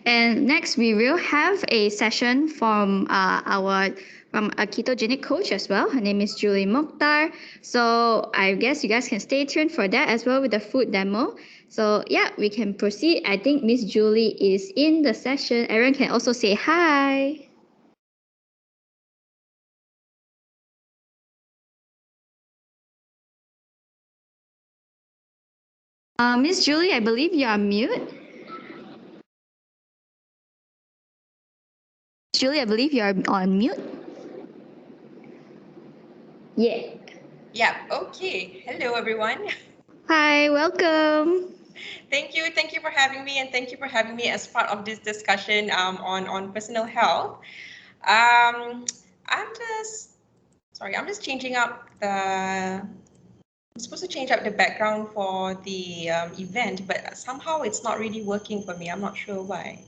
And next, we will have a session from a ketogenic coach as well. Her name is Julie Mokhtar. So I guess you guys can stay tuned for that as well with the food demo. So yeah, we can proceed. I think Miss Julie is in the session. Everyone can also say hi. Miss Julie, I believe you are mute. Julie, I believe you are on mute. Yeah. Yeah, okay. Hello, everyone. Hi, welcome. Thank you for having me, and thank you for having me as part of this discussion on personal health. Um, I'm just sorry, I'm just changing up the. I'm supposed to change up the background for the event, but somehow it's not really working for me. I'm not sure why.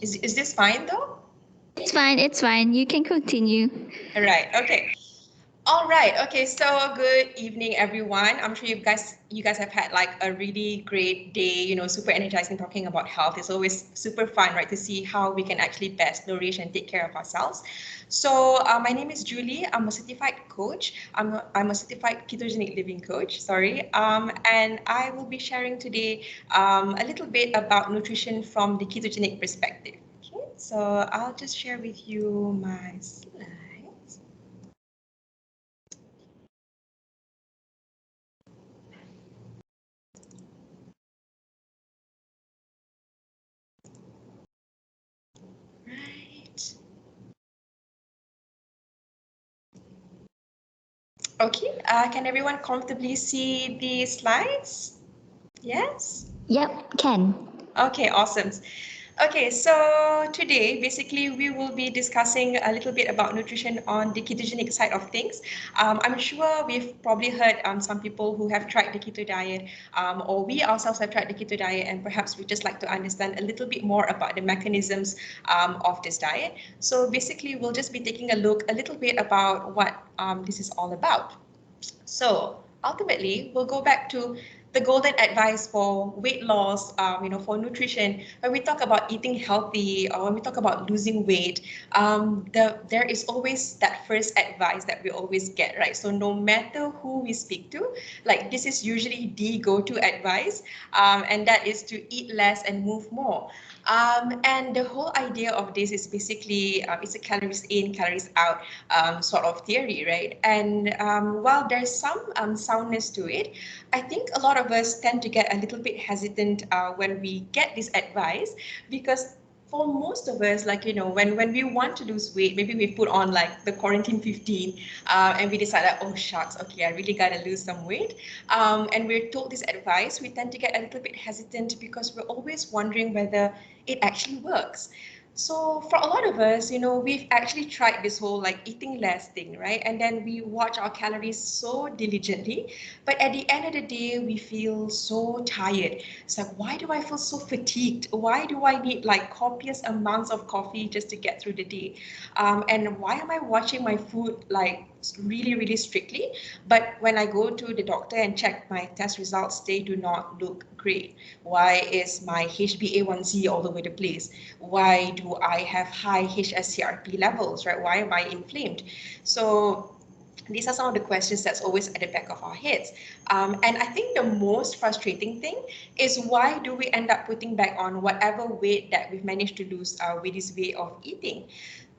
Is this fine though? It's fine, it's fine. You can continue. All right. Okay. All right. Okay. So good evening, everyone. I'm sure you guys have had like a really great day. Super energizing talking about health. It's always super fun, right, to see how we can actually best nourish and take care of ourselves. So my name is Julie. I'm a certified coach. I'm a certified ketogenic living coach. Sorry. And I will be sharing today a little bit about nutrition from the ketogenic perspective. Okay. So I'll just share with you my slides. Right. Okay, can everyone comfortably see the slides? Yes? Yep, can. Okay, awesome. Okay, so today basically we will be discussing a little bit about nutrition on the ketogenic side of things. I'm sure we've probably heard some people who have tried the keto diet, or we ourselves have tried the keto diet, and perhaps we just like to understand a little bit more about the mechanisms of this diet. So basically, we'll just be taking a look a little bit about what this is all about. So ultimately, we'll go back to the golden advice for weight loss, for nutrition. When we talk about eating healthy or when we talk about losing weight, there is always that first advice that we always get, right? So no matter who we speak to, like this is usually the go-to advice, and that is to eat less and move more. And the whole idea of this is basically it's a calories in, calories out sort of theory, right? And while there's some soundness to it, I think a lot of us tend to get a little bit hesitant when we get this advice because for most of us, like, when we want to lose weight, maybe we put on like the quarantine 15 and we decide that, oh shucks, okay, I really got to lose some weight. And we're told this advice, we tend to get a little bit hesitant because we're always wondering whether it actually works. So for a lot of us, we've actually tried this whole like eating less thing, right? And then we watch our calories so diligently, but at the end of the day, we feel so tired. It's like, why do I feel so fatigued? Why do I need like copious amounts of coffee just to get through the day? And why am I watching my food like really, really strictly? But when I go to the doctor and check my test results, they do not look great. Why is my HbA1c all over the place? Why do I have high HSCRP levels, right? Why am I inflamed? So these are some of the questions that's always at the back of our heads. And I think the most frustrating thing is why do we end up putting back on whatever weight that we've managed to lose with this way of eating?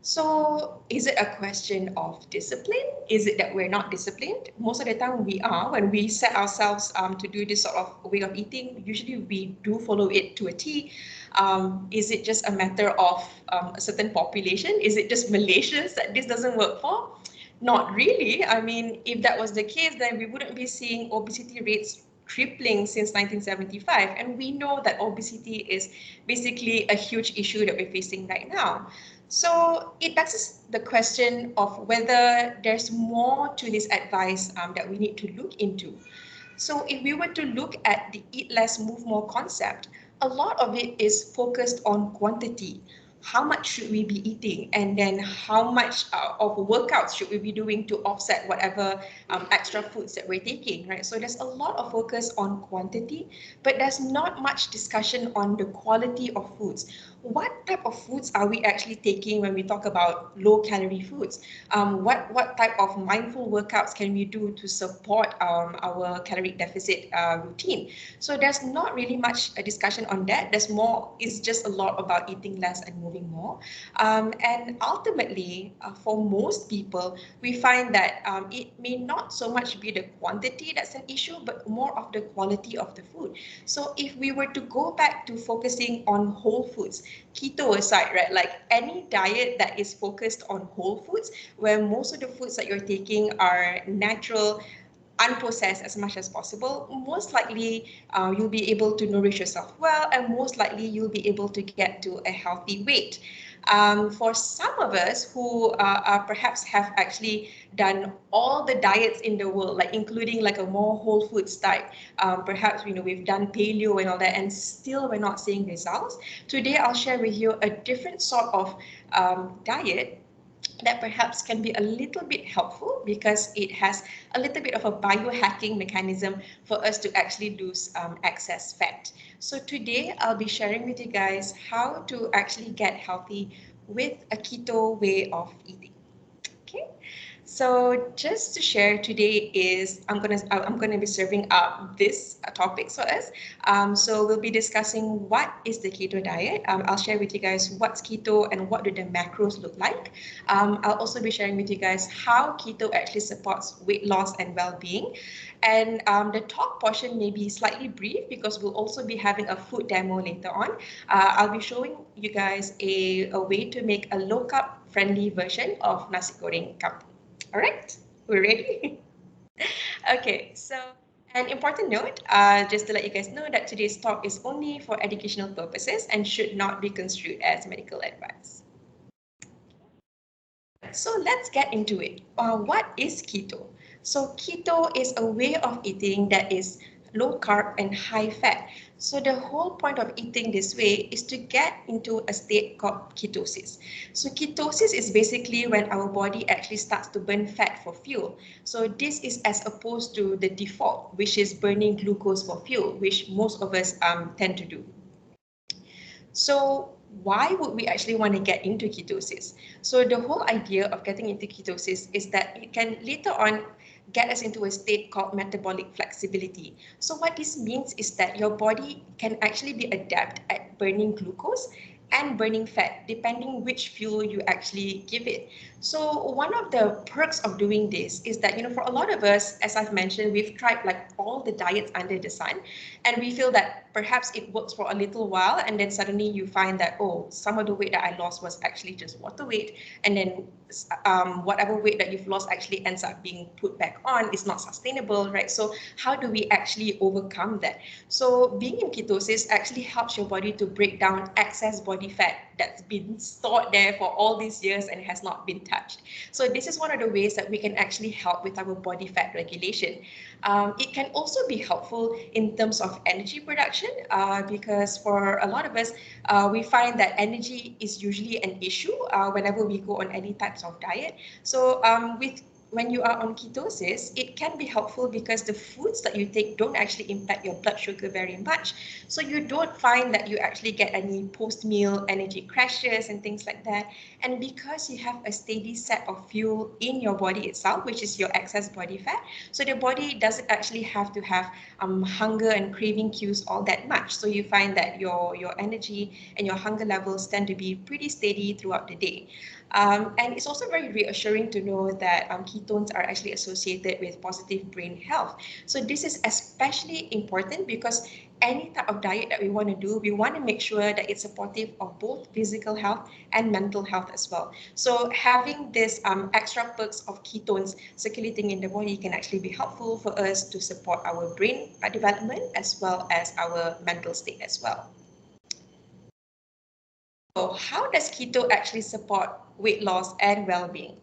So is it a question of discipline? Is it that we're not disciplined? Most of the time we are. When we set ourselves to do this sort of way of eating, usually we do follow it to a T. Is it just a matter of a certain population? Is it just Malaysians that this doesn't work for? Not really. I mean, if that was the case, then we wouldn't be seeing obesity rates tripling since 1975. And we know that obesity is basically a huge issue that we're facing right now. So it begs the question of whether there's more to this advice that we need to look into. So if we were to look at the eat less, move more concept, a lot of it is focused on quantity. how much should we be eating, and then how much of workouts should we be doing to offset whatever extra foods that we're taking, right? So there's a lot of focus on quantity, but there's not much discussion on the quality of foods. What type of foods are we actually taking when we talk about low calorie foods? What type of mindful workouts can we do to support our caloric deficit routine? So there's not really much a discussion on that. There's more, it's just a lot about eating less and moving more. And ultimately, for most people, we find that it may not so much be the quantity that's an issue, but more of the quality of the food. So if we were to go back to focusing on whole foods, keto aside, right? Like any diet that is focused on whole foods, where most of the foods that you're taking are natural, unprocessed as much as possible, most likely you'll be able to nourish yourself well, and most likely you'll be able to get to a healthy weight. For some of us who perhaps have actually done all the diets in the world, like including like a more whole foods diet, perhaps we've done paleo and all that, and still we're not seeing results. Today I'll share with you a different sort of diet that perhaps can be a little bit helpful because it has a little bit of a biohacking mechanism for us to actually lose excess fat. So today I'll be sharing with you guys how to actually get healthy with a keto way of eating. Okay, so just to share today is I'm gonna be serving up this topic for us. So we'll be discussing what is the keto diet. I'll share with you guys what's keto and what do the macros look like. I'll also be sharing with you guys how keto actually supports weight loss and well-being. And the talk portion may be slightly brief because we'll also be having a food demo later on. I'll be showing you guys a way to make a low-carb friendly version of Nasi Goreng Kampung. All right, we're ready? Okay, so an important note, just to let you guys know that today's talk is only for educational purposes and should not be construed as medical advice. So let's get into it. What is keto? So keto is a way of eating that is low carb and high fat. So the whole point of eating this way is to get into a state called ketosis. So ketosis is basically when our body actually starts to burn fat for fuel. So this is as opposed to the default, which is burning glucose for fuel, which most of us tend to do. So why would we actually want to get into ketosis? So the whole idea of getting into ketosis is that it can later on get us into a state called metabolic flexibility. So what this means is that your body can actually be adept at burning glucose and burning fat, depending which fuel you actually give it. So one of the perks of doing this is that, for a lot of us, as I've mentioned, we've tried like all the diets under the sun, and we feel that perhaps it works for a little while, and then suddenly you find that, oh, some of the weight that I lost was actually just water weight, and then whatever weight that you've lost actually ends up being put back on. Is not sustainable, right? So how do we actually overcome that? So being in ketosis actually helps your body to break down excess body fat that's been stored there for all these years and has not been touched. So this is one of the ways that we can actually help with our body fat regulation. It can also be helpful in terms of energy production because for a lot of us, we find that energy is usually an issue whenever we go on any types of diet. So when you are on ketosis, it can be helpful because the foods that you take don't actually impact your blood sugar very much. So you don't find that you actually get any post-meal energy crashes and things like that. And because you have a steady set of fuel in your body itself, which is your excess body fat, so the body doesn't actually have to have hunger and craving cues all that much. So you find that your energy and your hunger levels tend to be pretty steady throughout the day. And it's also very reassuring to know that ketones are actually associated with positive brain health. So this is especially important because any type of diet that we want to do, we want to make sure that it's supportive of both physical health and mental health as well. So having this extra perks of ketones circulating in the body can actually be helpful for us to support our brain development as well as our mental state as well. So how does keto actually support weight loss and well-being?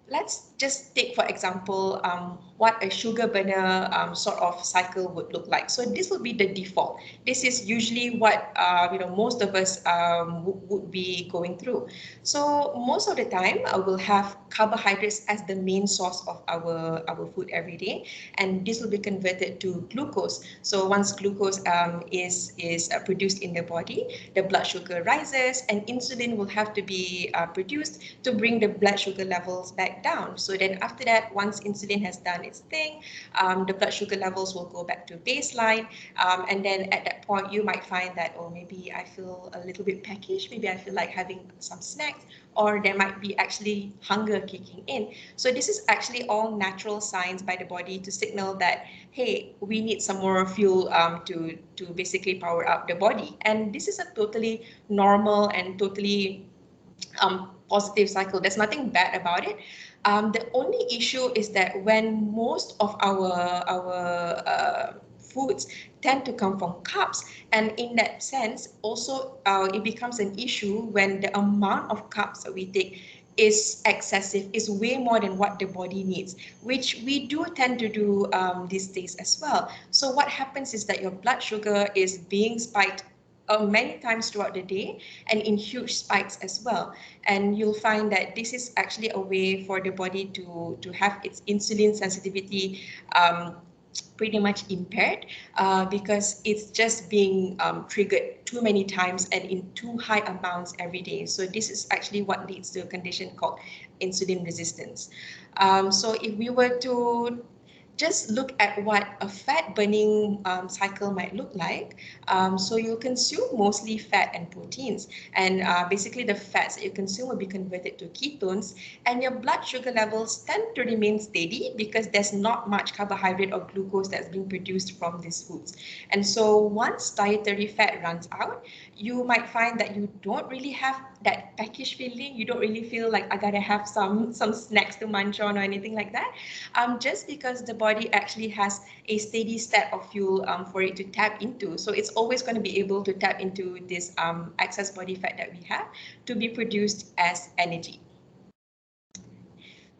Let's just take, for example, what a sugar burner sort of cycle would look like. So this will be the default. This is usually what most of us would be going through. So most of the time, we'll have carbohydrates as the main source of our food every day, and this will be converted to glucose. So once glucose is produced in the body, the blood sugar rises, and insulin will have to be produced to bring the blood sugar levels back down. So then after that, once insulin has done its thing, the blood sugar levels will go back to baseline, and then at that point you might find that, oh, maybe I feel a little bit peckish, maybe I feel like having some snacks, or there might be actually hunger kicking in. So this is actually all natural signs by the body to signal that, hey, we need some more fuel to basically power up the body. And this is a totally normal and totally positive cycle. There's nothing bad about it. The only issue is that when most of our foods tend to come from carbs, and in that sense, also it becomes an issue when the amount of carbs that we take is excessive, is way more than what the body needs, which we do tend to do these days as well. So what happens is that your blood sugar is being spiked many times throughout the day and in huge spikes as well. And you'll find that this is actually a way for the body to have its insulin sensitivity pretty much impaired because it's just being triggered too many times and in too high amounts every day. So this is actually what leads to a condition called insulin resistance. So if we were to just look at what a fat burning cycle might look like. So you'll consume mostly fat and proteins, and basically the fats that you consume will be converted to ketones, and your blood sugar levels tend to remain steady because there's not much carbohydrate or glucose that's being produced from these foods. And so once dietary fat runs out, you might find that you don't really have that peckish feeling. You don't really feel like I gotta have some snacks to munch on or anything like that, just because the body actually has a steady state of fuel for it to tap into. So it's always going to be able to tap into this excess body fat that we have to be produced as energy.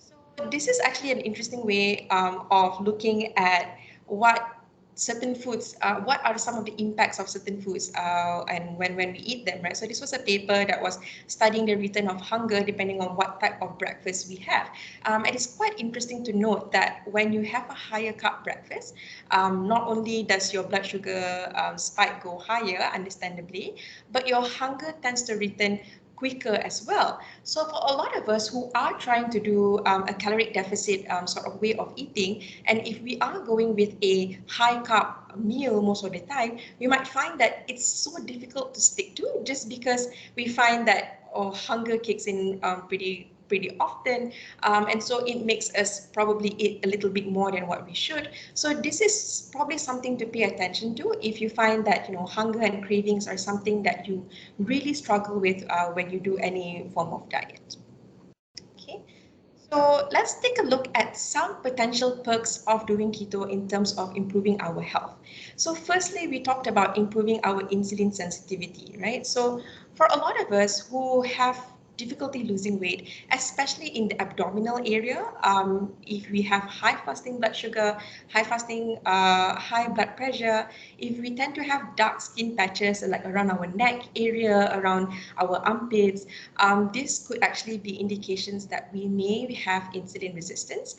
So this is actually an interesting way of looking at what certain foods, what are some of the impacts of certain foods and when we eat them, right? So this was a paper that was studying the return of hunger depending on what type of breakfast we have. And it's quite interesting to note that when you have a higher carb breakfast, not only does your blood sugar spike go higher, understandably, but your hunger tends to return quicker as well. So for a lot of us who are trying to do a caloric deficit sort of way of eating, and if we are going with a high carb meal most of the time, we might find that it's so difficult to stick to just because we find that hunger kicks in pretty often, and so it makes us probably eat a little bit more than what we should. So this is probably something to pay attention to if you find that hunger and cravings are something that you really struggle with when you do any form of diet. Okay. So let's take a look at some potential perks of doing keto in terms of improving our health. So firstly, we talked about improving our insulin sensitivity, right? So for a lot of us who have difficulty losing weight, especially in the abdominal area, if we have high fasting blood sugar, high blood pressure, if we tend to have dark skin patches like around our neck area, around our armpits, this could actually be indications that we may have insulin resistance.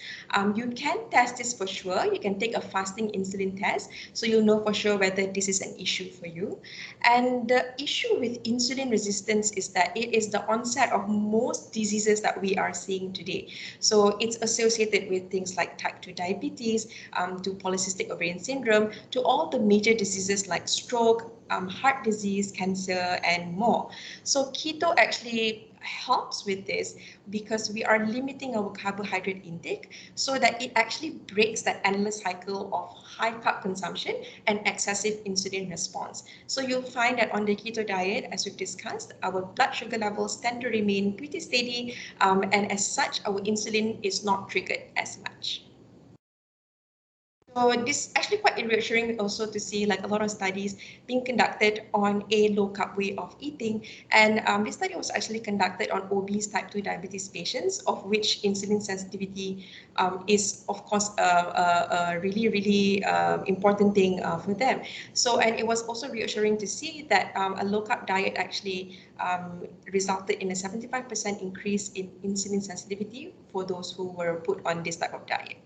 You can test this for sure. You can take a fasting insulin test so you'll know for sure whether this is an issue for you. And the issue with insulin resistance is that it is the onset of most diseases that we are seeing today. So it's associated with things like type 2 diabetes, to polycystic ovarian syndrome, to all the major diseases like stroke, heart disease, cancer, and more. So keto actually helps with this because we are limiting our carbohydrate intake so that it actually breaks that endless cycle of high carb consumption and excessive insulin response. So you'll find that on the keto diet, as we've discussed, our blood sugar levels tend to remain pretty steady, and as such, our insulin is not triggered as much. So this is actually quite reassuring also to see like a lot of studies being conducted on a low carb way of eating. And this study was actually conducted on obese type 2 diabetes patients, of which insulin sensitivity is of course a really, really important thing for them. So, and it was also reassuring to see that a low carb diet actually resulted in a 75% increase in insulin sensitivity for those who were put on this type of diet.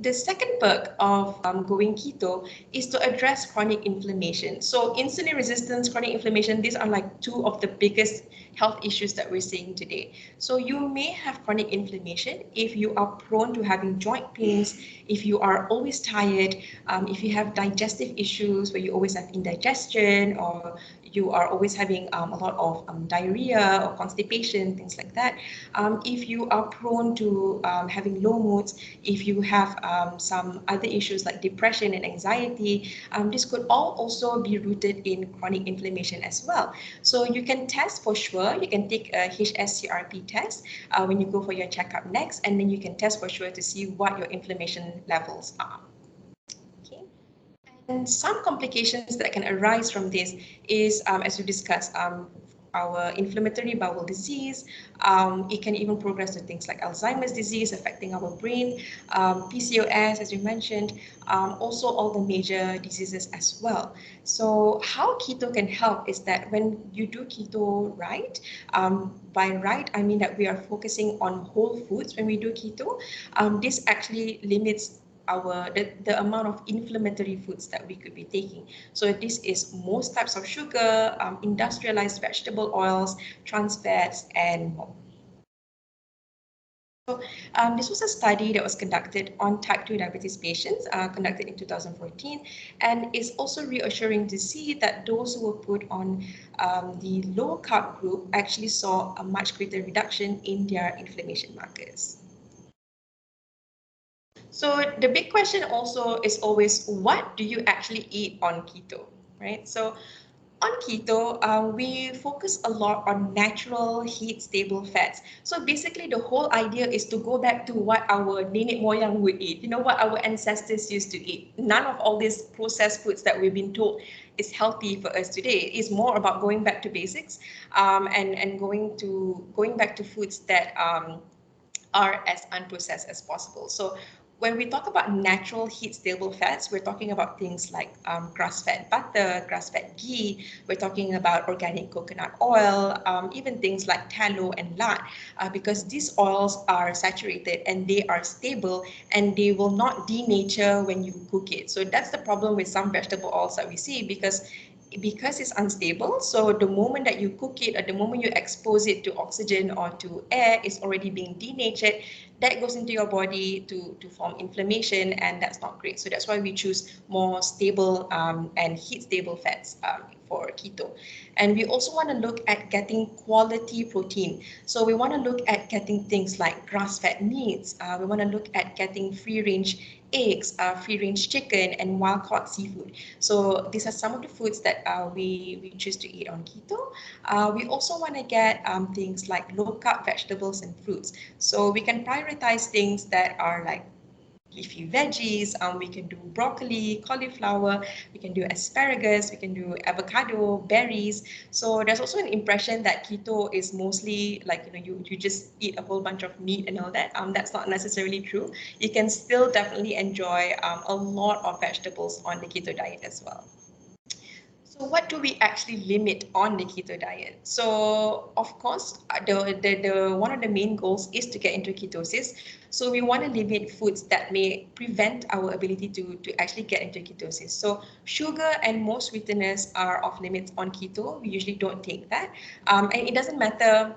The second perk of going keto is to address chronic inflammation. So insulin resistance, chronic inflammation, these are like two of the biggest health issues that we're seeing today. So you may have chronic inflammation if you are prone to having joint pains, if you are always tired, if you have digestive issues where you always have indigestion, or you are always having a lot of diarrhea or constipation, things like that. If you are prone to having low moods, if you have some other issues like depression and anxiety, this could all also be rooted in chronic inflammation as well. So you can test for sure. You can take a HSCRP test when you go for your checkup next, and then you can test for sure to see what your inflammation levels are. Okay. And some complications that can arise from this is, as we discussed, our inflammatory bowel disease. It can even progress to things like Alzheimer's disease affecting our brain, PCOS, as you mentioned, also all the major diseases as well. So how keto can help is that when you do keto right, by right, I mean that we are focusing on whole foods when we do keto. This actually limits the amount of inflammatory foods that we could be taking. So this is most types of sugar, industrialized vegetable oils, trans fats, and more. So this was a study that was conducted on type 2 diabetes patients, conducted in 2014, and it's also reassuring to see that those who were put on the low carb group actually saw a much greater reduction in their inflammation markers. So the big question also is always, what do you actually eat on keto, right? So on keto, we focus a lot on natural heat stable fats. So basically the whole idea is to go back to what our nenek moyang would eat, what our ancestors used to eat. None of all these processed foods that we've been told is healthy for us today. It's more about going back to basics, and going back to foods that are as unprocessed as possible. So when we talk about natural heat stable fats, we're talking about things like grass-fed butter, grass-fed ghee. We're talking about organic coconut oil, even things like tallow and lard, because these oils are saturated and they are stable and they will not denature when you cook it. So that's the problem with some vegetable oils that we see, because it's unstable. So the moment that you cook it, or the moment you expose it to oxygen or to air, it's already being denatured. That goes into your body to form inflammation, and that's not great. So that's why we choose more stable and heat stable fats for keto. And we also want to look at getting quality protein. So we want to look at getting things like grass-fed meats. We want to look at getting free-range eggs, free-range chicken, and wild-caught seafood. So these are some of the foods that we choose to eat on keto. We also want to get things like low-carb vegetables and fruits. So we can prioritize things that are like leafy veggies. We can do broccoli, cauliflower, we can do asparagus, we can do avocado, berries. So there's also an impression that keto is mostly like, you just eat a whole bunch of meat and all that. That's not necessarily true. You can still definitely enjoy a lot of vegetables on the keto diet as well. So what do we actually limit on the keto diet? So of course, the one of the main goals is to get into ketosis. So we want to limit foods that may prevent our ability to actually get into ketosis. So sugar and most sweeteners are off limits on keto. We usually don't take that. And it doesn't matter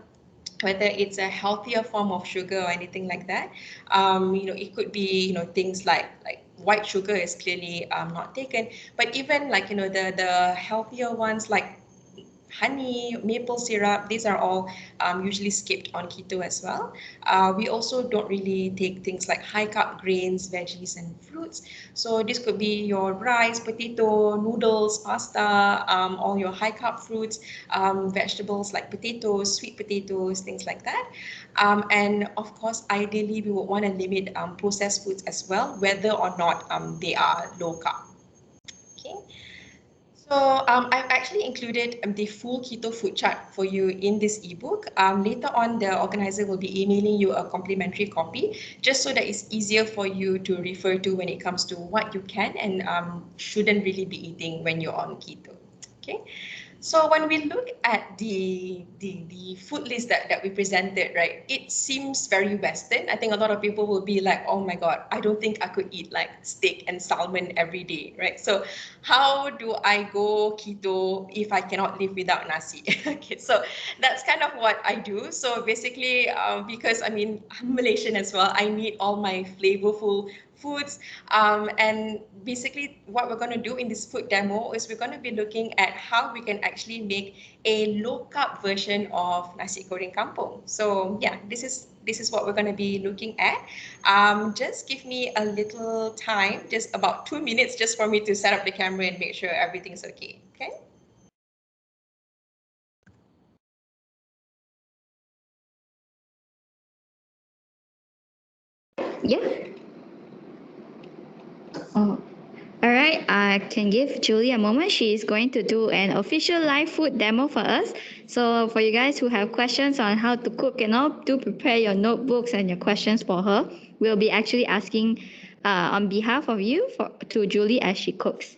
whether it's a healthier form of sugar or anything like that. It could be, things like white sugar is clearly not taken, but even like, the healthier ones like honey, maple syrup. These are all usually skipped on keto as well. We also don't really take things like high carb grains, veggies, and fruits. So this could be your rice, potato, noodles, pasta, all your high carb fruits, vegetables like potatoes, sweet potatoes, things like that. And of course, ideally, we would want to limit processed foods as well, whether or not they are low carb. Okay. So I've actually included the full keto food chart for you in this ebook. Later on, the organizer will be emailing you a complimentary copy, just so that it's easier for you to refer to when it comes to what you can and shouldn't really be eating when you're on keto. Okay. So when we look at the food list that we presented, right, it seems very Western. I think a lot of people will be like, oh my God, I don't think I could eat like steak and salmon every day, right? So how do I go keto if I cannot live without nasi? Okay, so that's kind of what I do. So basically, because I mean, I'm Malaysian as well, I need all my flavorful foods. And basically what we're going to do in this food demo is we're going to be looking at how we can actually make a low carb version of nasi goreng kampung. So yeah, this is what we're going to be looking at. Just give me a little time, just about 2 minutes, just for me to set up the camera and make sure everything's okay. Okay. Yeah. Oh. All right, I can give Julie a moment. She is going to do an official live food demo for us. So for you guys who have questions on how to cook and all, do prepare your notebooks and your questions for her. We'll be actually asking on behalf of you to Julie as she cooks.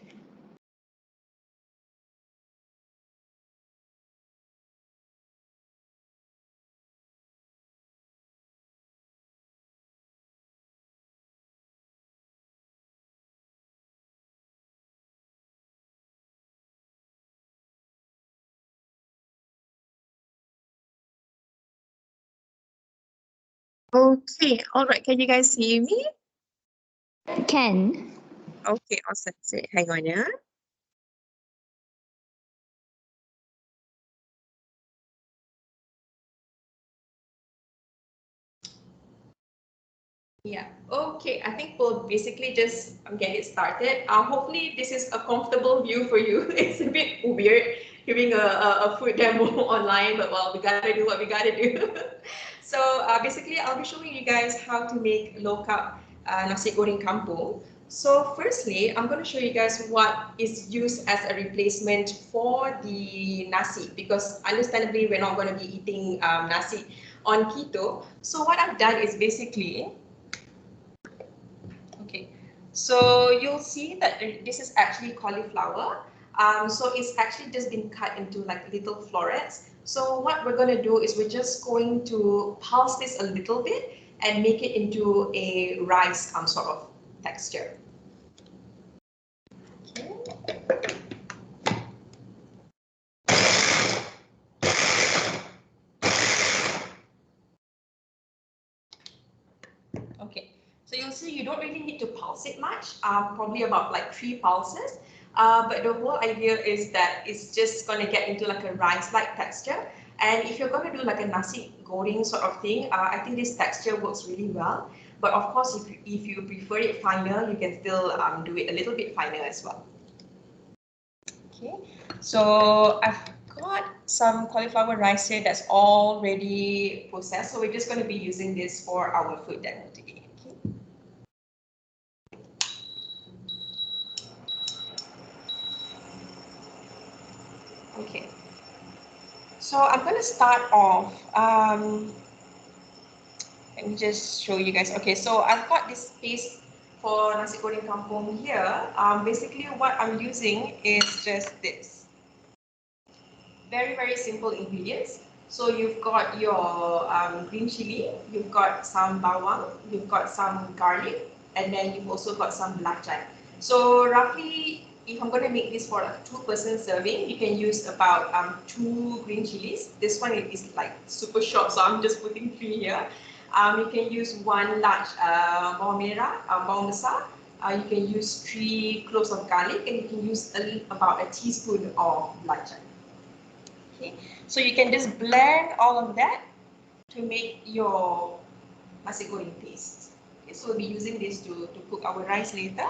Okay, all right. Can you guys see me? Can. Okay, awesome. So, hang on, yeah. Yeah, okay. I think we'll basically just get it started. Hopefully this is a comfortable view for you. It's a bit weird giving a food demo online, but well, we gotta do what we gotta do. So basically, I'll be showing you guys how to make low carb nasi goreng kampung. So firstly, I'm going to show you guys what is used as a replacement for the nasi, because understandably we're not going to be eating nasi on keto. So what I've done is basically, okay, so you'll see that this is actually cauliflower. So it's actually just been cut into like little florets. So what we're going to do is we're just going to pulse this a little bit and make it into a rice sort of texture. Okay, so you'll see you don't really need to pulse it much, probably about like 3 pulses. But the whole idea is that it's just going to get into like a rice-like texture. And if you're going to do like a nasi goreng sort of thing, I think this texture works really well. But of course, if you prefer it finer, you can still do it a little bit finer as well. Okay, so I've got some cauliflower rice here that's already processed. So we're just going to be using this for our food demo today. Okay. Okay, so I'm going to start off. Let me just show you guys. Okay, so I've got this paste for nasi goreng kampung here. Basically, what I'm using is just this. Very, very simple ingredients. So you've got your green chili, you've got some bawang, you've got some garlic, and then you've also got some belacan. So roughly, if I'm going to make this for a 2-person serving, you can use about 2 green chilies. This one is like super short, so I'm just putting 3 here. You can use 1 large bawang merah, bawang besar. You can use 3 cloves of garlic, and you can use about a teaspoon of belacan. Okay, so you can just blend all of that to make your nasi goreng paste. Okay, so we'll be using this to cook our rice later.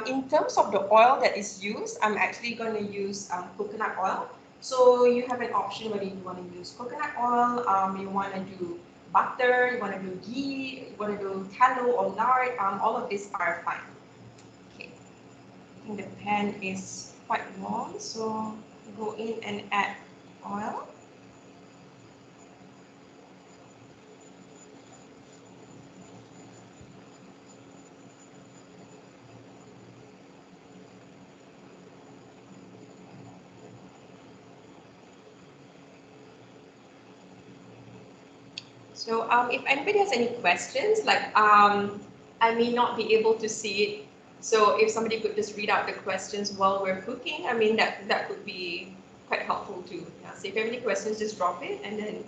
In terms of the oil that is used, I'm actually going to use coconut oil. So you have an option whether you want to use coconut oil, you want to do butter, you want to do ghee, you want to do tallow or lard, all of these are fine. Okay. I think the pan is quite warm, so go in and add oil. So if anybody has any questions, like I may not be able to see it. So if somebody could just read out the questions while we're cooking, I mean that could be quite helpful too. Yeah. So if you have any questions, just drop it, and then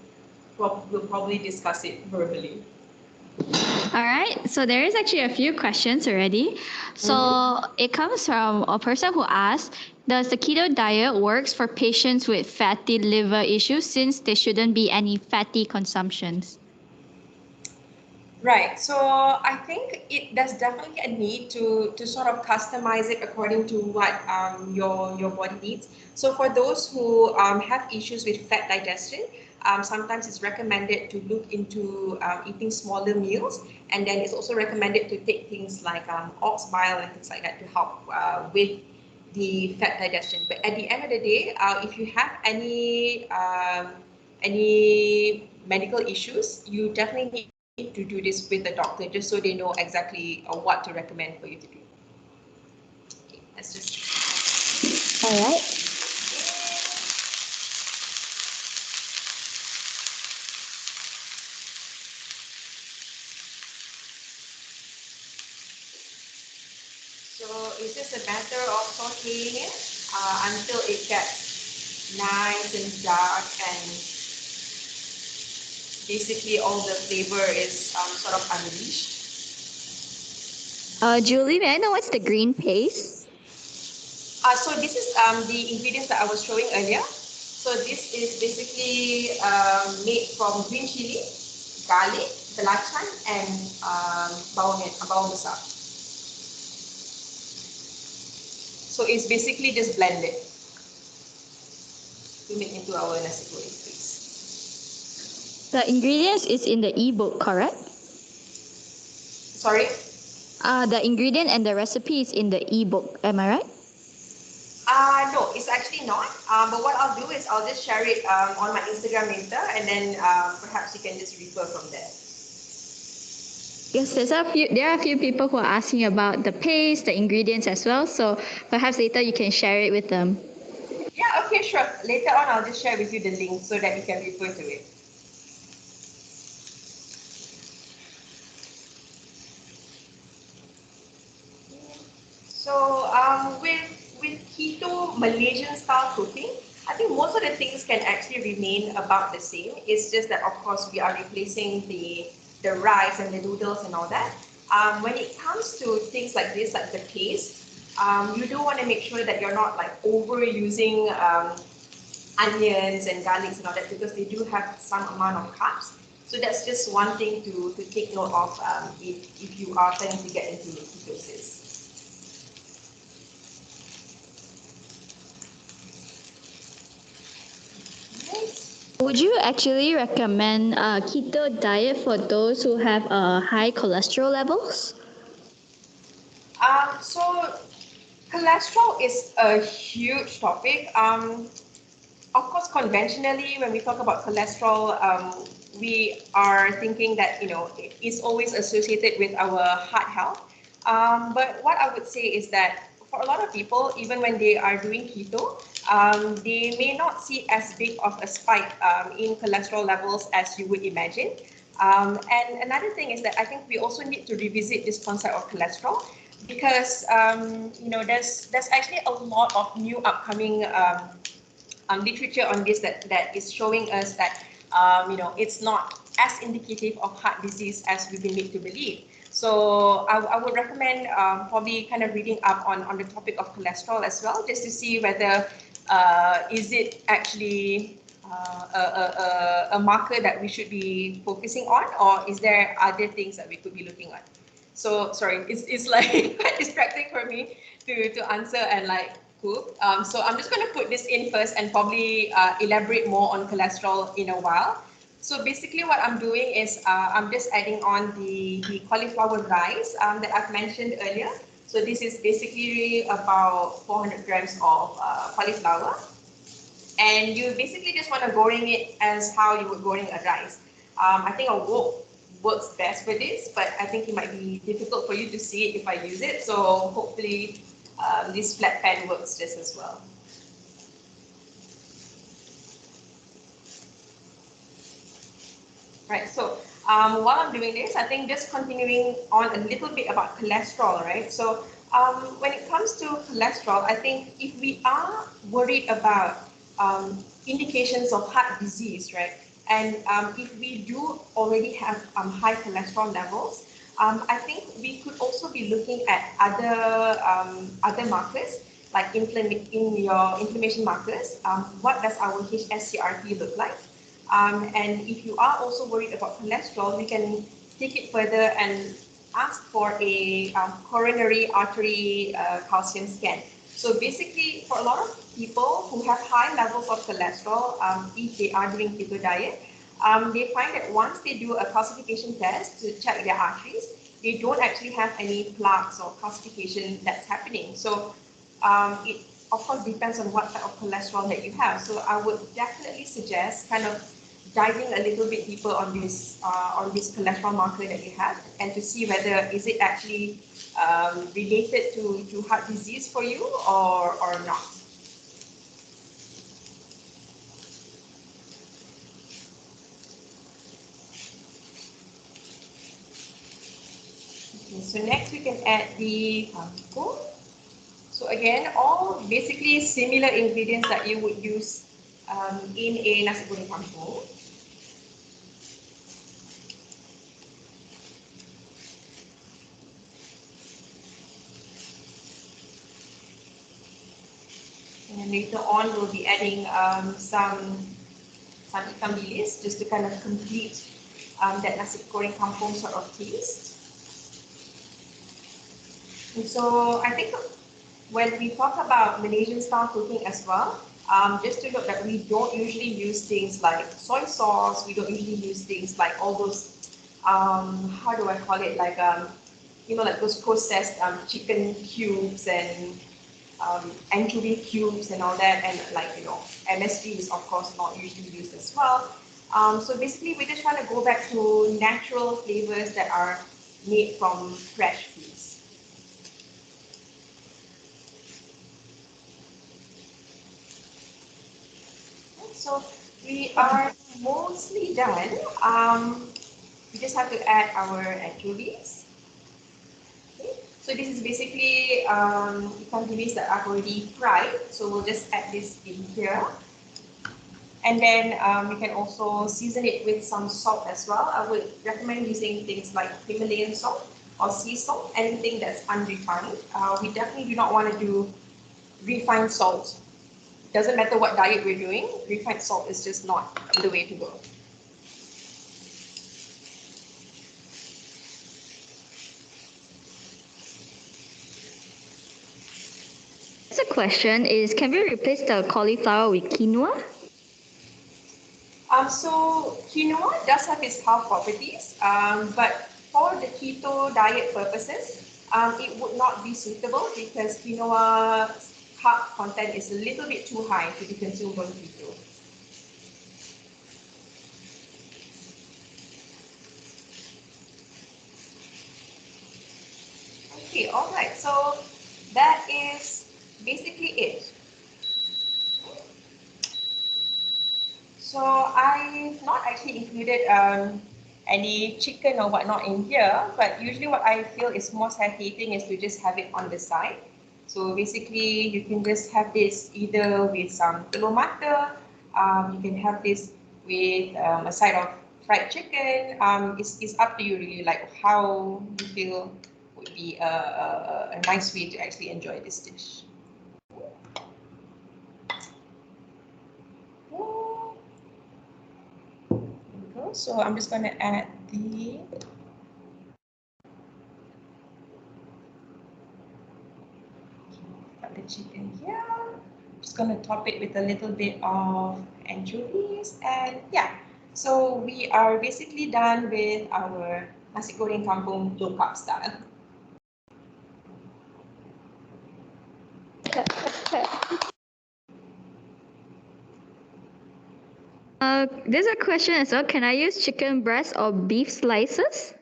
we'll probably discuss it verbally. All right, so there is actually a few questions already. So it comes from a person who asked, does the keto diet works for patients with fatty liver issues since there shouldn't be any fatty consumptions? Right. So I think there's definitely a need to sort of customize it according to what your body needs. So for those who have issues with fat digestion, sometimes it's recommended to look into eating smaller meals, and then it's also recommended to take things like ox bile and things like that to help with the fat digestion. But at the end of the day, if you have any medical issues, you definitely need to do this with the doctor just so they know exactly what to recommend for you to do. Okay, let's just. All right. So it's just a matter of sauteing it until it gets nice and dark, and basically all the flavor is sort of unleashed. Julie, may I know what's the green paste? So this is the ingredients that I was showing earlier. So this is basically made from green chili, garlic, belacan, and bawang besar. So it's basically just blended to make into our nasi goreng paste. The ingredients is in the ebook, correct? Sorry? The ingredient and the recipe is in the ebook. Am I right? No, it's actually not. But what I'll do is I'll just share it on my Instagram later, and then perhaps you can just refer from there. Yes, there are a few people who are asking about the paste, the ingredients as well. So perhaps later you can share it with them. Yeah, okay, sure. Later on, I'll just share with you the link so that you can refer to it. So with keto Malaysian style cooking, I think most of the things can actually remain about the same. It's just that of course we are replacing the rice and the noodles and all that. When it comes to things like this, like the paste, you do want to make sure that you're not like overusing onions and garlics and all that, because they do have some amount of carbs. So that's just one thing to take note of if you are planning to get into ketosis. Would you actually recommend a keto diet for those who have high cholesterol levels? So cholesterol is a huge topic. Of course, conventionally, when we talk about cholesterol, we are thinking that it is always associated with our heart health. But what I would say is that for a lot of people, even when they are doing keto, they may not see as big of a spike in cholesterol levels as you would imagine. And another thing is that I think we also need to revisit this concept of cholesterol, because there's actually a lot of new upcoming literature on this that is showing us that it's not as indicative of heart disease as we've been made to believe. So I would recommend probably kind of reading up on the topic of cholesterol as well, just to see whether is it actually a marker that we should be focusing on, or is there other things that we could be looking at. So sorry, it's like quite distracting for me to answer and like cook. So I'm just going to put this in first and probably elaborate more on cholesterol in a while. So basically what I'm doing is I'm just adding on the cauliflower rice that I've mentioned earlier. So this is basically about 400 grams of cauliflower. And you basically just want to goreng it as how you would goreng a rice. I think a wok works best for this, but I think it might be difficult for you to see it if I use it. So hopefully this flat pan works just as well. Right, so while I'm doing this, I think just continuing on a little bit about cholesterol, right? So when it comes to cholesterol, I think if we are worried about indications of heart disease, right? And if we do already have high cholesterol levels, I think we could also be looking at other markers like in your inflammation markers. What does our HSCRP look like? And if you are also worried about cholesterol, we can take it further and ask for a coronary artery calcium scan. So basically, for a lot of people who have high levels of cholesterol, if they are doing keto diet, they find that once they do a calcification test to check their arteries, they don't actually have any plaques or calcification that's happening. So it of course depends on what type of cholesterol that you have. So I would definitely suggest kind of diving a little bit deeper on this cholesterol marker that you have, and to see whether is it actually related to heart disease for you or not. Okay, so next we can add the kangkung. So again, all basically similar ingredients that you would use in a nasi goreng kampung. And later on, we'll be adding some ikan bilis just to kind of complete that nasi goreng kampung sort of taste. And so I think when we talk about Malaysian style cooking as well, just to note that we don't usually use things like soy sauce. We don't usually use things like all those, how do I call it, like like those processed chicken cubes and anchovy cubes and all that, and like MSG is of course not usually used as well. So basically, we're just trying to go back to natural flavors that are made from fresh foods. So we are mostly done. We just have to add our anchovies. Okay. So this is basically ikan bilis that I've already fried. So we'll just add this in here. And then we can also season it with some salt as well. I would recommend using things like Himalayan salt or sea salt, anything that's unrefined. We definitely do not want to do refined salt. Doesn't matter what diet we're doing, refined salt is just not the way to go. So the question is, can we replace the cauliflower with quinoa? So quinoa does have its health properties, but for the keto diet purposes, it would not be suitable because quinoa carb content is a little bit too high to be consumed on keto. Okay, all right. So that is basically it. So I've not actually included any chicken or whatnot in here, but usually what I feel is more satiating is to just have it on the side. So basically, you can just have this either with some telur mata, you can have this with a side of fried chicken. It's up to you really, like how you feel would be a nice way to actually enjoy this dish. So I'm just going to add the chicken here. Just going to top it with a little bit of anchovies, and yeah. So we are basically done with our nasi goreng kampung low carb style. There's a question as well. Can I use chicken breast or beef slices?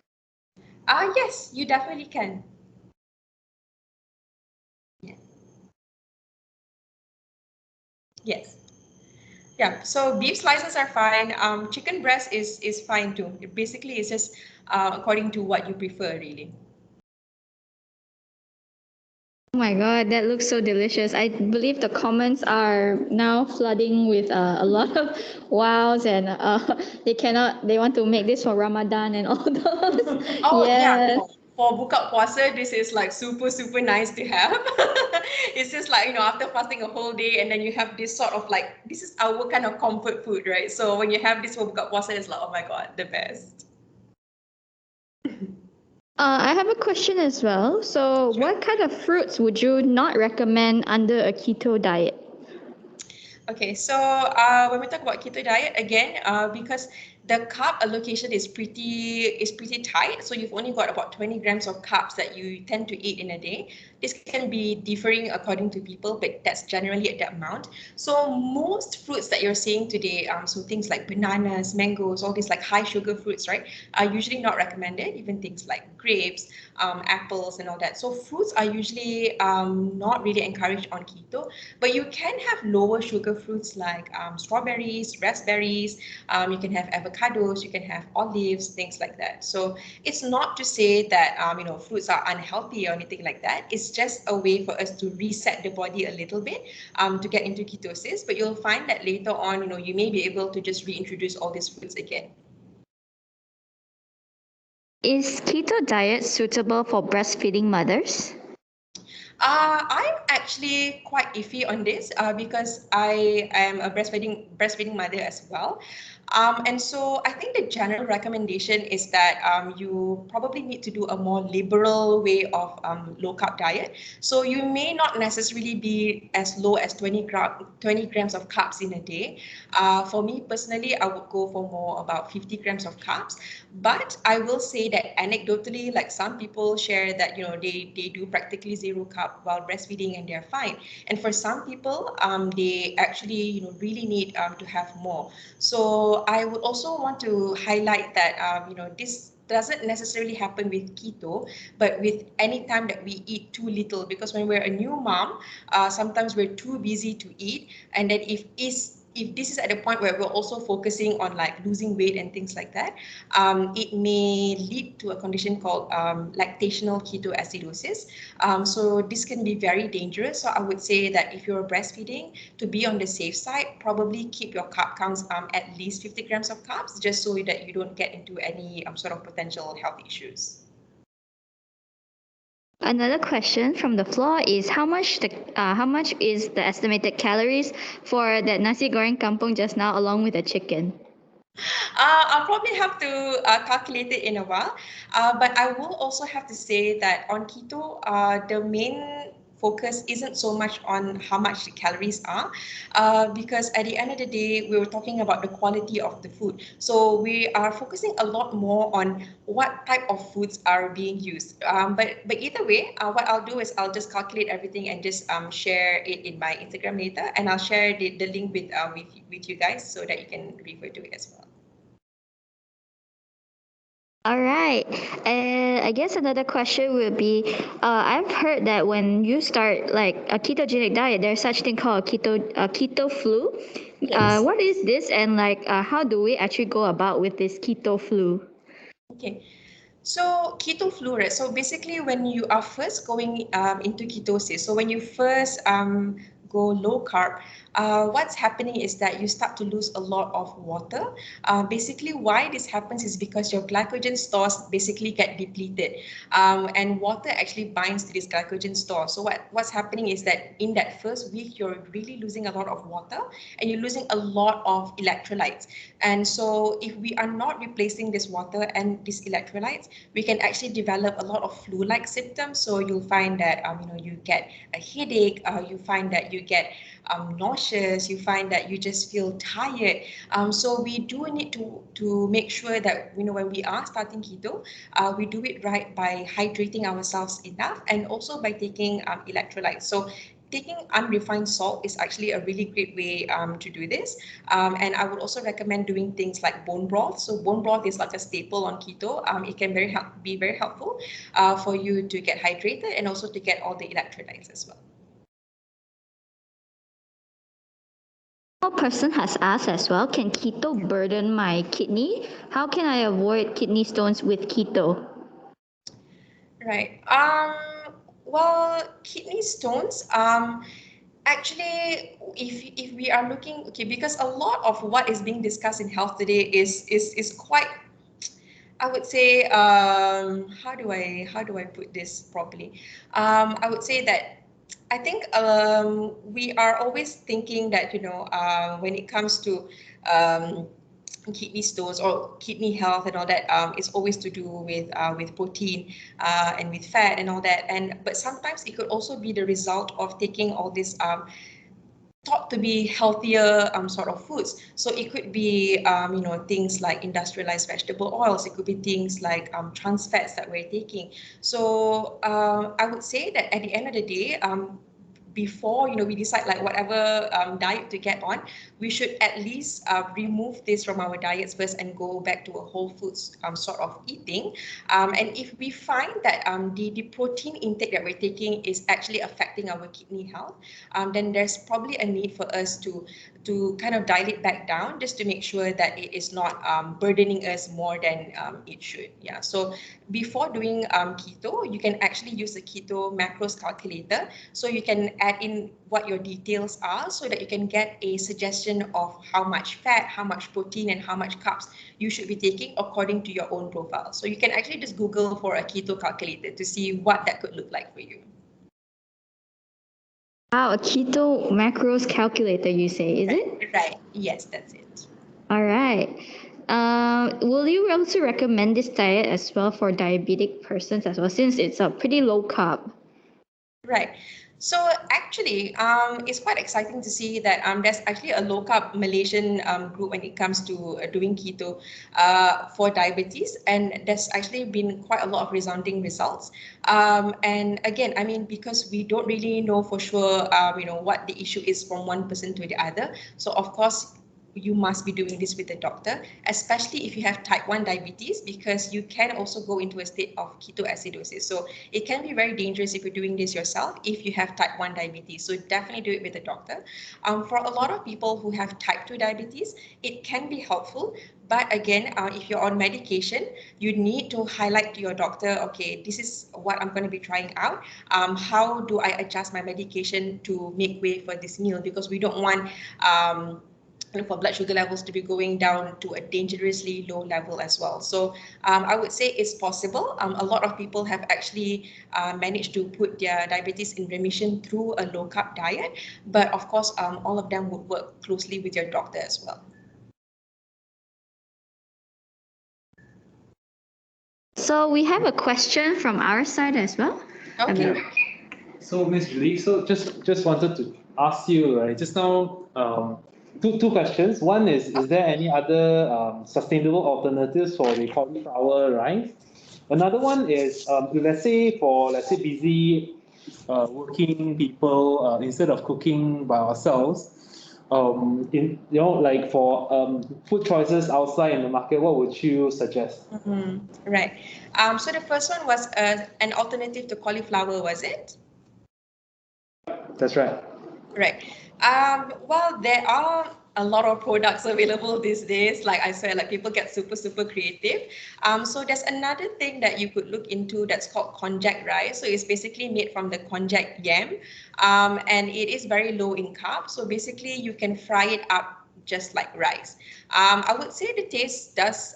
Yes, you definitely can. Yeah. Yes. Yeah, so beef slices are fine. Chicken breast is fine too. Basically, it's just according to what you prefer, really. Oh my god, that looks so delicious. I believe the comments are now flooding with a lot of wows, and they want to make this for Ramadan and all those. Oh yeah, Yes. for buka puasa, this is like super nice to have. It's just like, after fasting a whole day and then you have this sort of like, this is our kind of comfort food, right? So when you have this for buka puasa, it's like, oh my god, the best. I have a question as well. So, what kind of fruits would you not recommend under a keto diet? Okay, so when we talk about keto diet again, because the carb allocation is pretty tight, so you've only got about 20 grams of carbs that you tend to eat in a day. This can be differing according to people, but that's generally at that amount. So most fruits that you're seeing today, so things like bananas, mangoes, all these like high sugar fruits, right, are usually not recommended. Even things like grapes, apples, and all that. So fruits are usually not really encouraged on keto, but you can have lower sugar fruits like strawberries, raspberries. You can have avocados, you can have olives, things like that. So it's not to say that fruits are unhealthy or anything like that. It's just a way for us to reset the body a little bit to get into ketosis. But you'll find that later on, you may be able to just reintroduce all these fruits again. Is keto diet suitable for breastfeeding mothers? I'm actually quite iffy on this because I am a breastfeeding mother as well. And so I think the general recommendation is that you probably need to do a more liberal way of low carb diet. So you may not necessarily be as low as 20 grams of carbs in a day. For me personally, I would go for more about 50 grams of carbs. But I will say that anecdotally, like some people share that they do practically zero carb while breastfeeding and they're fine. And for some people, they actually really need to have more. So I would also want to highlight that this doesn't necessarily happen with keto, but with any time that we eat too little. Because when we're a new mom, sometimes we're too busy to eat, and then if this is at a point where we're also focusing on like losing weight and things like that, it may lead to a condition called lactational ketoacidosis. So this can be very dangerous. So I would say that if you're breastfeeding, to be on the safe side, probably keep your carb counts at least 50 grams of carbs, just so that you don't get into any sort of potential health issues. Another question from the floor is how much is the estimated calories for that nasi goreng kampung just now along with the chicken? I'll probably have to calculate it in a while. But I will also have to say that on keto, the main focus isn't so much on how much the calories are, because at the end of the day, we were talking about the quality of the food. So we are focusing a lot more on what type of foods are being used. But either way, what I'll do is I'll just calculate everything and just share it in my Instagram later, and I'll share the link with you guys so that you can refer to it as well. All right. And I guess another question would be I've heard that when you start like a ketogenic diet, there's such thing called keto flu. Yes. What is this, and like how do we actually go about with this keto flu? Okay. So keto flu, right? So basically, when you are first going into ketosis, so when you first go low carb, what's happening is that you start to lose a lot of water. Basically, why this happens is because your glycogen stores basically get depleted, and water actually binds to this glycogen store. So what's happening is that in that first week, you're really losing a lot of water and you're losing a lot of electrolytes. And so if we are not replacing this water and these electrolytes, we can actually develop a lot of flu-like symptoms. So you'll find that you get a headache, you find that you get nauseous, you find that you just feel tired. So we do need to make sure that when we are starting keto, we do it right by hydrating ourselves enough and also by taking electrolytes. So taking unrefined salt is actually a really great way to do this. And I would also recommend doing things like bone broth. So bone broth is like a staple on keto. It can be very helpful for you to get hydrated and also to get all the electrolytes as well. A person has asked as well, can keto burden my kidney? How can I avoid kidney stones with keto? Right. Well, kidney stones. Actually, if we are looking, okay, because a lot of what is being discussed in health today is quite, I would say, how do I put this properly? I would say that I think we are always thinking that when it comes to kidney stones or kidney health and all that, it's always to do with protein and with fat and all that. But sometimes it could also be the result of taking all this thought to be healthier sort of foods. So it could be things like industrialized vegetable oils. It could be things like trans fats that we're taking. So I would say that at the end of the day, before we decide like whatever diet to get on, we should at least remove this from our diets first and go back to a whole foods sort of eating. And if we find that the protein intake that we're taking is actually affecting our kidney health, then there's probably a need for us to kind of dial it back down just to make sure that it is not burdening us more than it should. Yeah. So before doing keto, you can actually use the keto macros calculator. So you can add in what your details are so that you can get a suggestion of how much fat, how much protein, and how much carbs you should be taking according to your own profile. So you can actually just Google for a keto calculator to see what that could look like for you. Wow, a keto macros calculator, you say, is it? Right. Yes, that's it. All right. Will you also recommend this diet as well for diabetic persons as well, since it's a pretty low carb? Right. So actually, it's quite exciting to see that there's actually a low carb Malaysian group when it comes to doing keto for diabetes, and there's actually been quite a lot of resounding results. And again, I mean, because we don't really know for sure, what the issue is from one person to the other. So of course, you must be doing this with a doctor, especially if you have type 1 diabetes, because you can also go into a state of ketoacidosis. So it can be very dangerous if you're doing this yourself if you have type 1 diabetes. So definitely do it with a doctor. For a lot of people who have type 2 diabetes, it can be helpful. But again, if you're on medication, you need to highlight to your doctor, okay, this is what I'm going to be trying out. How do I adjust my medication to make way for this meal? Because we don't want for blood sugar levels to be going down to a dangerously low level as well. So I would say it's possible. A lot of people have actually managed to put their diabetes in remission through a low carb diet. But of course, all of them would work closely with your doctor as well. So we have a question from our side as well. Okay. Yeah. So, Miss Julie, so just wanted to ask you, right, just now, two questions. One is there any other sustainable alternatives for the cauliflower rice? Another one is, let's say busy working people, instead of cooking by ourselves, like for food choices outside in the market, what would you suggest? Right. So the first one was an alternative to cauliflower, was it? That's right. Right. Well, there are a lot of products available these days. Like I said, like people get super, super creative. So there's another thing that you could look into that's called konjac rice. So it's basically made from the konjac yam, and it is very low in carbs. So basically, you can fry it up just like rice. I would say the taste does,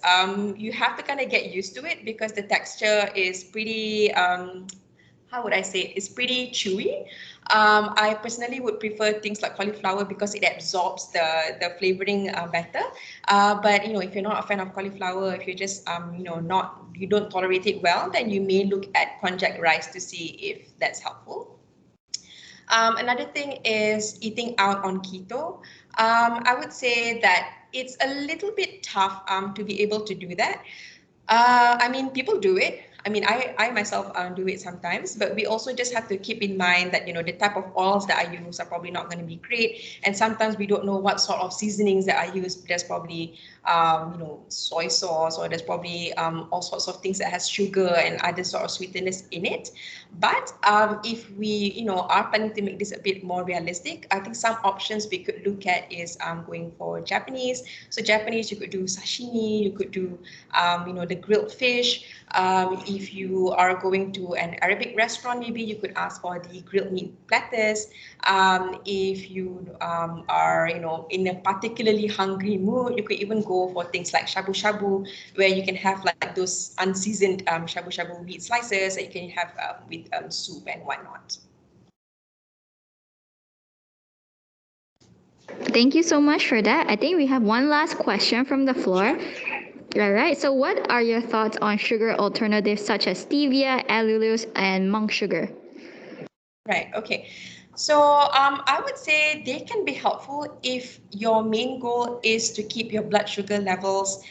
you have to kind of get used to it because the texture is pretty, how would I say it? It's pretty chewy. I personally would prefer things like cauliflower because it absorbs the flavoring better. But if you're not a fan of cauliflower, if you're just not you don't tolerate it well, then you may look at konjac rice to see if that's helpful. Another thing is eating out on keto. I would say that it's a little bit tough to be able to do that. I mean, people do it. I mean, I myself do it sometimes, but we also just have to keep in mind that, the type of oils that I use are probably not going to be great. And sometimes we don't know what sort of seasonings that I use. There's probably, soy sauce, or there's probably all sorts of things that has sugar and other sort of sweeteners in it. But if we, are planning to make this a bit more realistic, I think some options we could look at is going for Japanese. So Japanese, you could do sashimi, you could do, the grilled fish. If you are going to an Arabic restaurant, maybe you could ask for the grilled meat platters. If you are, in a particularly hungry mood, you could even go for things like shabu shabu, where you can have like those unseasoned shabu shabu meat slices that you can have with soup and whatnot. Thank you so much for that. I think we have one last question from the floor. All right. So, what are your thoughts on sugar alternatives such as stevia, allulose, and monk sugar? Right. Okay. So I would say they can be helpful if your main goal is to keep your blood sugar levels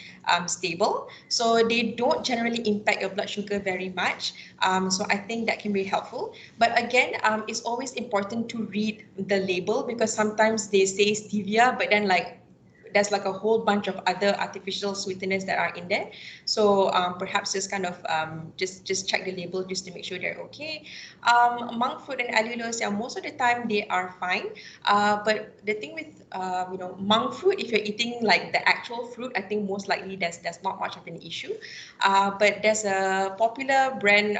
stable. So they don't generally impact your blood sugar very much. So I think that can be helpful. But again, it's always important to read the label because sometimes they say stevia, but then like there's like a whole bunch of other artificial sweeteners that are in there. So perhaps just kind of just check the label just to make sure they're okay. Monk fruit and allulose, yeah, most of the time they are fine. But the thing with monk fruit, if you're eating like the actual fruit, I think most likely there's not much of an issue. But there's a popular brand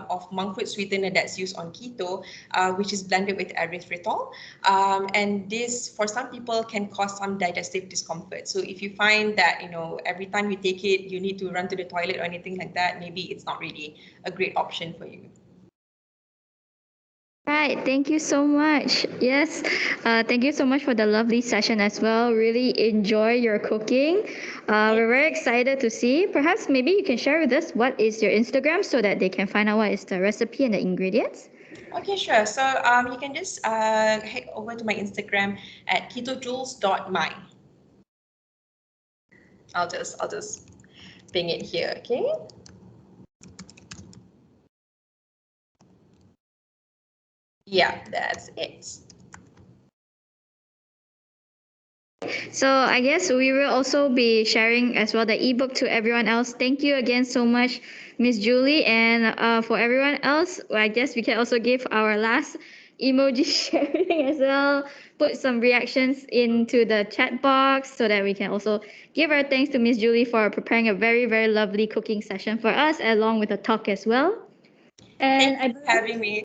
of monk fruit sweetener that's used on keto, which is blended with erythritol. And this, for some people, can cause some digestive discomfort. So if you find that, every time you take it, you need to run to the toilet or anything like that, maybe it's not really a great option for you. Right, thank you so much. Yes, thank you so much for the lovely session as well. Really enjoy your cooking. We're very excited to see. Perhaps maybe you can share with us what is your Instagram so that they can find out what is the recipe and the ingredients. Okay, sure. So you can just head over to my Instagram at ketojules.my. I'll just ping it here, okay? Yeah, that's it. So I guess we will also be sharing as well the ebook to everyone else. Thank you again so much, Miss Julie, and for everyone else, I guess we can also give our last emoji sharing as well. Put some reactions into the chat box so that we can also give our thanks to Miss Julie for preparing a very, very lovely cooking session for us, along with a talk as well. And Thank you for having me.